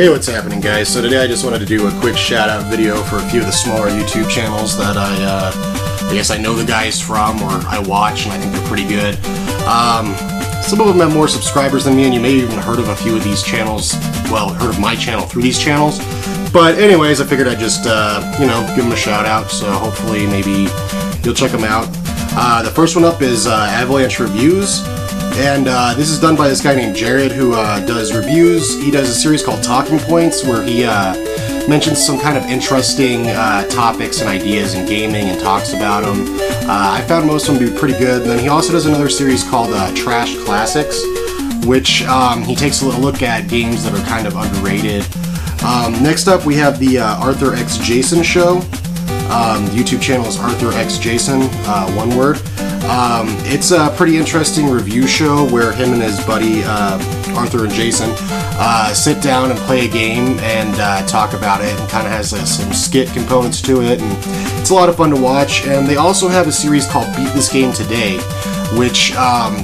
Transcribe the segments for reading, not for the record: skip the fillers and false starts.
Hey, what's happening, guys? So today I just wanted to do a quick shout-out video for a few of the smaller YouTube channels that I guess I know the guys from, or I watch, and I think they're pretty good. Some of them have more subscribers than me, and you may have even heard of a few of these channels, well, heard of my channel through these channels. But anyways, I figured I'd just, you know, give them a shout-out, so hopefully maybe you'll check them out. The first one up is Avalanche Reviews. And this is done by this guy named Jared, who does reviews. He does a series called Talking Points, where he mentions some kind of interesting topics and ideas in gaming and talks about them. I found most of them to be pretty good. And then he also does another series called Trash Classics, which he takes a look at games that are kind of underrated. Next up, we have the Arthur X Jason Show. The YouTube channel is Arthur X Jason, one word. It's a pretty interesting review show where him and his buddy Arthur and Jason sit down and play a game and talk about it, and kind of has some skit components to it, and it's a lot of fun to watch. And they also have a series called Beat This Game Today, which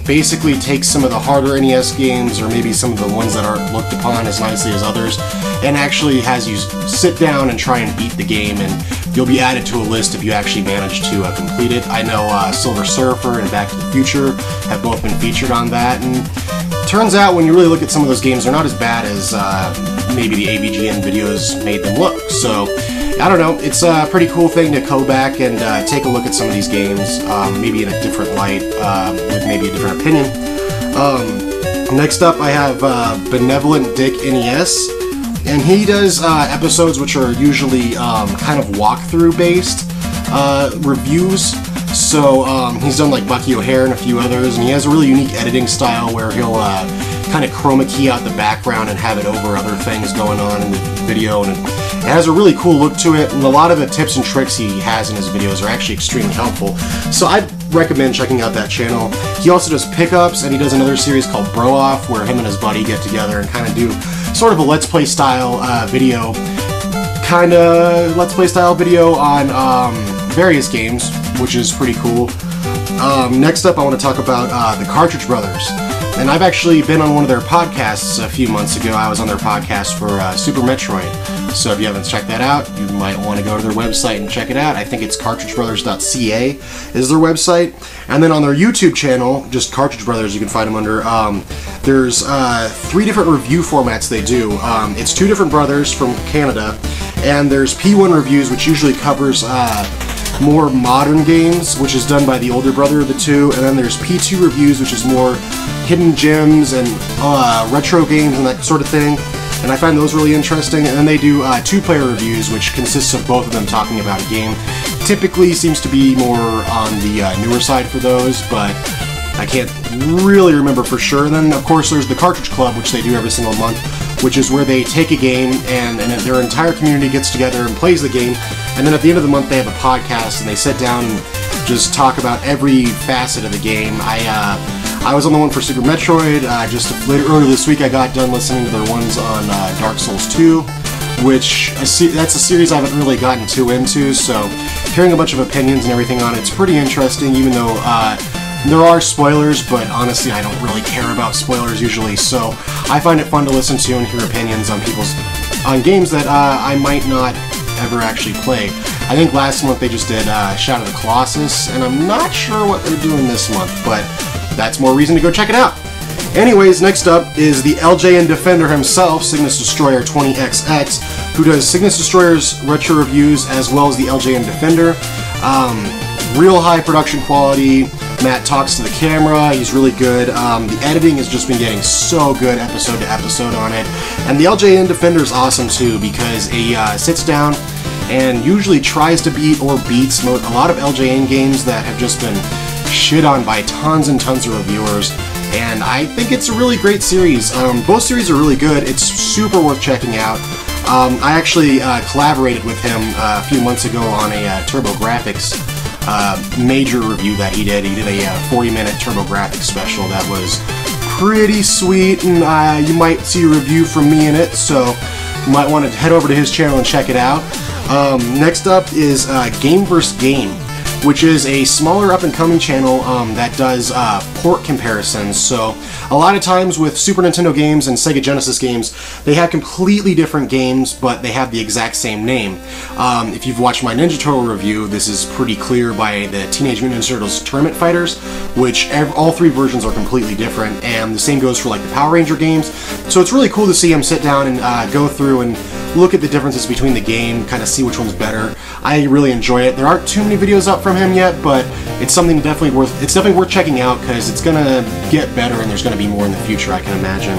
basically takes some of the harder NES games, or maybe some of the ones that aren't looked upon as nicely as others, and actually has you sit down and try and beat the game, and you'll be added to a list if you actually manage to complete it. I know Silver Surfer and Back to the Future have both been featured on that, and turns out when you really look at some of those games, they're not as bad as maybe the AVGN videos made them look. So, I don't know, it's a pretty cool thing to go back and take a look at some of these games, maybe in a different light, with maybe a different opinion. Next up, I have Benevolent Dick NES. And he does episodes which are usually kind of walkthrough based reviews. So he's done like Bucky O'Hare and a few others, and he has a really unique editing style where he'll kind of chroma key out the background and have it over other things going on in the video, and it has a really cool look to it, and a lot of the tips and tricks he has in his videos are actually extremely helpful. So I'd recommend checking out that channel. He also does pickups, and he does another series called Bro Off, where him and his buddy get together and kind of do sort of a Let's Play style video, on various games, which is pretty cool. Next up, I want to talk about the Cartridge Brothers. And I've actually been on one of their podcasts a few months ago. I was on their podcast for Super Metroid. So if you haven't checked that out, you might want to go to their website and check it out. I think it's cartridgebrothers.ca is their website. And then on their YouTube channel, just Cartridge Brothers, you can find them under, there's 3 different review formats they do. It's 2 different brothers from Canada, and there's P1 Reviews, which usually covers more modern games, which is done by the older brother of the two, and then there's P2 Reviews, which is more hidden gems and retro games and that sort of thing, and I find those really interesting. And then they do 2-player reviews, which consists of both of them talking about a game. Typically seems to be more on the newer side for those, but I can't really remember for sure. And then, of course, there's the Cartridge Club, which they do every single month, which is where they take a game and their entire community gets together and plays the game, and then at the end of the month they have a podcast and they sit down and just talk about every facet of the game. I was on the one for Super Metroid. Just earlier this week I got done listening to their ones on Dark Souls 2, which that's a series I haven't really gotten too into, so hearing a bunch of opinions and everything on it's pretty interesting, even though there are spoilers, but honestly I don't really care about spoilers usually, so I find it fun to listen to and hear opinions on games that I might not ever actually play. I think last month they just did Shadow of the Colossus, and I'm not sure what they're doing this month, but that's more reason to go check it out. Anyways, next up is the LJN Defender himself, Cygnus Destroyer 20XX, who does Cygnus Destroyer's retro reviews as well as the LJN Defender. Real high production quality. Matt talks to the camera, he's really good. The editing has just been getting so good episode to episode on it. And the LJN Defender is awesome too, because he sits down and usually tries to beat or beats a lot of LJN games that have just been shit on by tons and tons of reviewers. And I think it's a really great series. Both series are really good. It's super worth checking out. I actually collaborated with him a few months ago on a TurboGrafx major review that he did. He did a 40-minute TurboGrafx special that was pretty sweet, and you might see a review from me in it, so you might want to head over to his channel and check it out. Next up is Game vs. Game. which is a smaller up-and-coming channel that does port comparisons. So a lot of times with Super Nintendo games and Sega Genesis games, they have completely different games, but they have the exact same name. If you've watched my Ninja Turtle review, this is pretty clear by the Teenage Mutant Ninja Turtles Tournament Fighters, which all three versions are completely different, and the same goes for like the Power Ranger games. So it's really cool to see him sit down and go through and look at the differences between the game, kind of see which one's better. I really enjoy it. There aren't too many videos up from him yet, but it's something definitely worth checking out, because it's gonna get better and there's gonna be more in the future, I can imagine.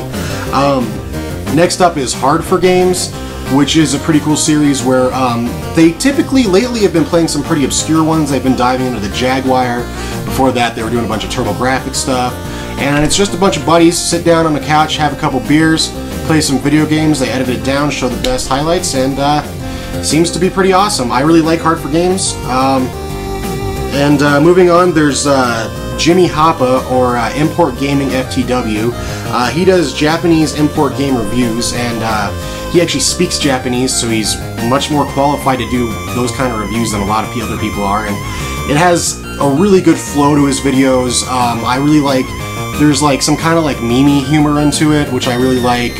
Next up is Hard for Games, which is a pretty cool series where they typically lately have been playing some pretty obscure ones. They've been diving into the Jaguar. Before that, they were doing a bunch of TurboGrafx stuff. And it's just a bunch of buddies sit down on the couch, have a couple beers, play some video games. They edit it down, show the best highlights, and seems to be pretty awesome. I really like Hard for Games. Moving on, there's Jimmy Hoppa, or Import Gaming FTW. He does Japanese import game reviews, and he actually speaks Japanese, so he's much more qualified to do those kind of reviews than a lot of other people are. And it has a really good flow to his videos. I really like, there's like some kind of like meme humor into it, which I really like.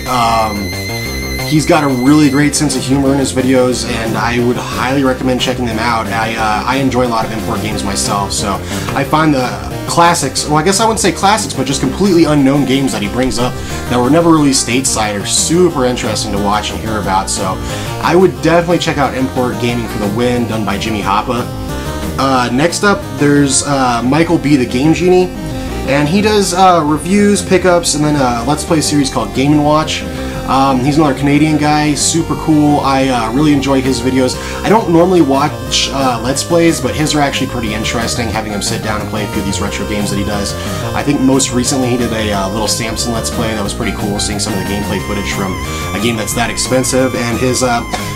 He's got a really great sense of humor in his videos, and I would highly recommend checking them out. I enjoy a lot of import games myself, so I find the classics, well, I guess I wouldn't say classics, but just completely unknown games that he brings up that were never released stateside are super interesting to watch and hear about. So I would definitely check out Import Gaming for the Win, done by Jimmy Hoppa. Next up, there's Michael B. the Game Genie, and he does reviews, pickups, and then a Let's Play series called Game & Watch. He's another Canadian guy, super cool. I really enjoy his videos. I don't normally watch Let's Plays, but his are actually pretty interesting, having him sit down and play a few of these retro games that he does. I think most recently he did a little Samson Let's Play that was pretty cool, seeing some of the gameplay footage from a game that's that expensive. And his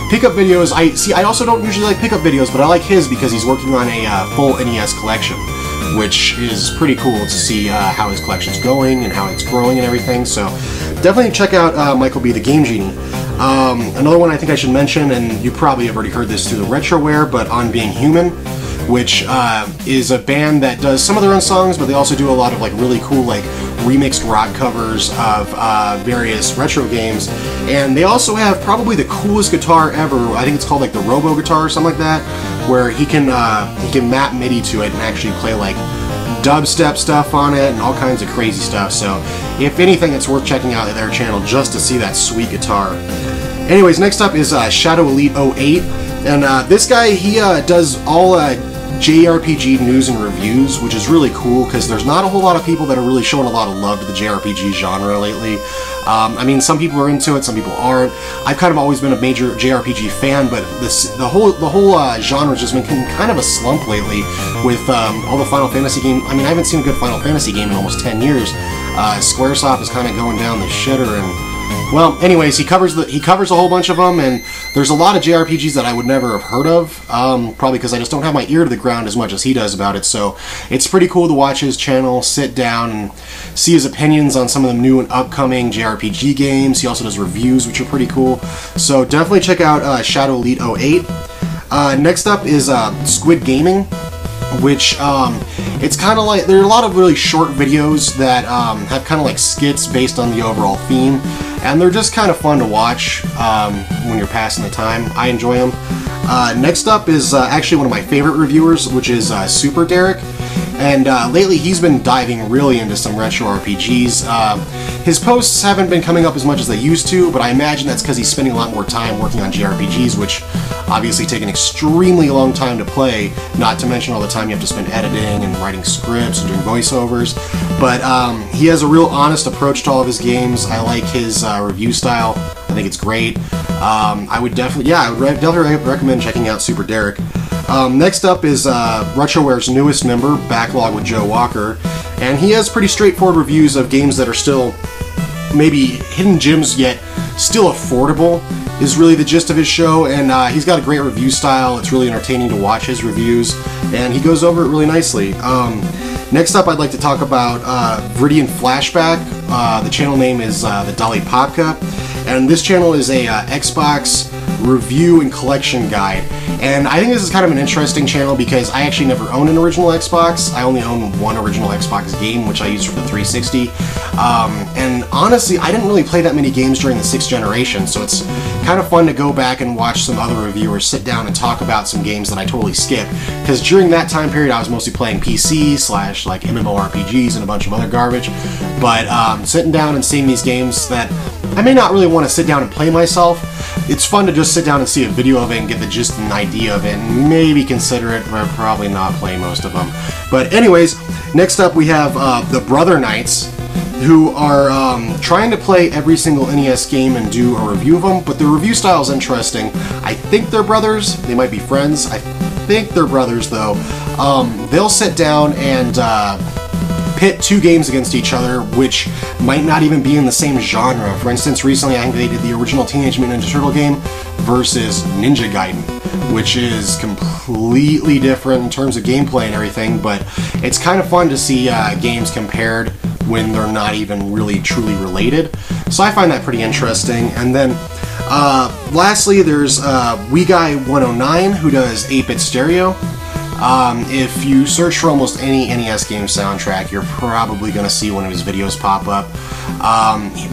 pickup videos, I also don't usually like pickup videos, but I like his because he's working on a full NES collection, which is pretty cool to see how his collection's going and how it's growing and everything. So definitely check out Michael B. the Game Genie. Another one I think I should mention, and you probably have already heard this through the Retroware, but On Being Human, which is a band that does some of their own songs, but they also do a lot of like really cool like remixed rock covers of various retro games. And they also have probably the coolest guitar ever. I think it's called like the Robo Guitar or something like that, where he can map MIDI to it and actually play like dubstep stuff on it and all kinds of crazy stuff. So if anything, it's worth checking out their channel just to see that sweet guitar. Anyways, next up is Shadow Elite 08, and this guy, he does all JRPG news and reviews, which is really cool because there's not a whole lot of people that are really showing a lot of love to the JRPG genre lately. I mean, some people are into it, some people aren't. I've kind of always been a major JRPG fan, but the whole genre's just been kind of a slump lately with all the Final Fantasy games. I mean, I haven't seen a good Final Fantasy game in almost 10 years. Squaresoft is kind of going down the shitter, and well, anyways, he covers a whole bunch of them, and there's a lot of JRPGs that I would never have heard of, probably because I just don't have my ear to the ground as much as he does about it. So it's pretty cool to watch his channel, sit down, and see his opinions on some of the new and upcoming JRPG games. He also does reviews, which are pretty cool. So definitely check out Shadow Elite 08. Next up is Squid Gaming, which it's kind of like, there are a lot of really short videos that have kind of like skits based on the overall theme, and they're just kind of fun to watch when you're passing the time. I enjoy them. Next up is actually one of my favorite reviewers, which is Super Derek, and lately he's been diving really into some retro RPGs. His posts haven't been coming up as much as they used to, but I imagine that's because he's spending a lot more time working on JRPGs, which obviously take an extremely long time to play, not to mention all the time you have to spend editing and writing scripts and doing voiceovers. But he has a real honest approach to all of his games. I like his review style. I think it's great. I would definitely recommend checking out Super Derek. Next up is Retroware's newest member, Backlog with Joe Walker, and he has pretty straightforward reviews of games that are still maybe hidden gems yet still affordable, is really the gist of his show. And he's got a great review style. It's really entertaining to watch his reviews, and he goes over it really nicely. Next up, I'd like to talk about Viridian Flashback. The channel name is the Dolly Popka, and this channel is a Xbox review and collection guide. And I think this is kind of an interesting channel because I actually never owned an original Xbox. I only own one original Xbox game, which I used for the 360. And honestly, I didn't really play that many games during the 6th generation, so it's kind of fun to go back and watch some other reviewers sit down and talk about some games that I totally skipped. Because during that time period, I was mostly playing PC / like MMORPGs and a bunch of other garbage. But sitting down and seeing these games that I may not really want to sit down and play myself, it's fun to just sit down and see a video of it and get the gist and idea of it and maybe consider it, but probably not play most of them. But anyways, next up we have the Brother Knights, who are trying to play every single NES game and do a review of them, but their review style is interesting. I think they're brothers. They might be friends. I think they're brothers, though. They'll sit down and pit 2 games against each other, which might not even be in the same genre. For instance, recently I think they did the original Teenage Mutant Ninja Turtle game versus Ninja Gaiden, which is completely different in terms of gameplay and everything, but it's kind of fun to see games compared when they're not even really truly related. So I find that pretty interesting. And then lastly, there's Wee Guy 109, who does 8-bit stereo. If you search for almost any NES game soundtrack, you're probably going to see one of his videos pop up.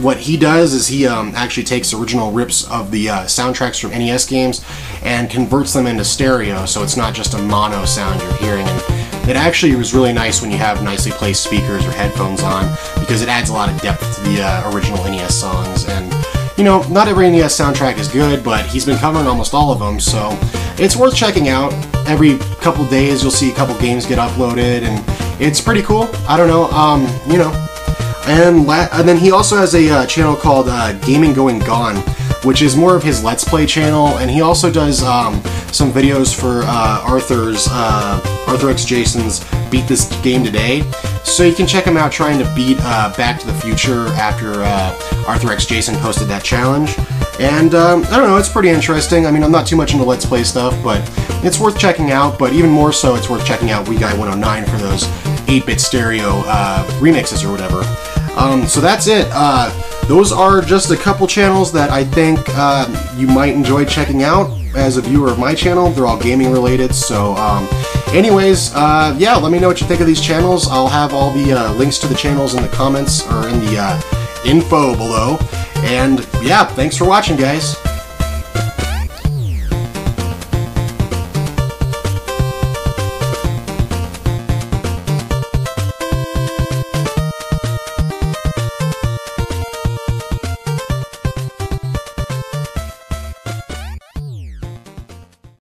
What he does is he actually takes original rips of the soundtracks from NES games and converts them into stereo, so it's not just a mono sound you're hearing. And it actually was really nice when you have nicely placed speakers or headphones on, because it adds a lot of depth to the original NES songs. And you know, not every NES soundtrack is good, but he's been covering almost all of them, so it's worth checking out. Every couple days you'll see a couple games get uploaded, and it's pretty cool. I don't know, you know. And then he also has a channel called Gaming Going Gone, which is more of his Let's Play channel, and he also does some videos for Arthur X Jason's Beat This Game Today. So you can check him out trying to beat Back to the Future after Arthur X Jason posted that challenge. And I don't know, it's pretty interesting. I mean, I'm not too much into Let's Play stuff, but it's worth checking out. But even more so, it's worth checking out Wee Guy 109 for those 8-bit stereo remixes or whatever. So that's it. Those are just a couple channels that I think you might enjoy checking out as a viewer of my channel. They're all gaming related, so anyways, yeah, let me know what you think of these channels. I'll have all the links to the channels in the comments or in the info below. And yeah, thanks for watching, guys.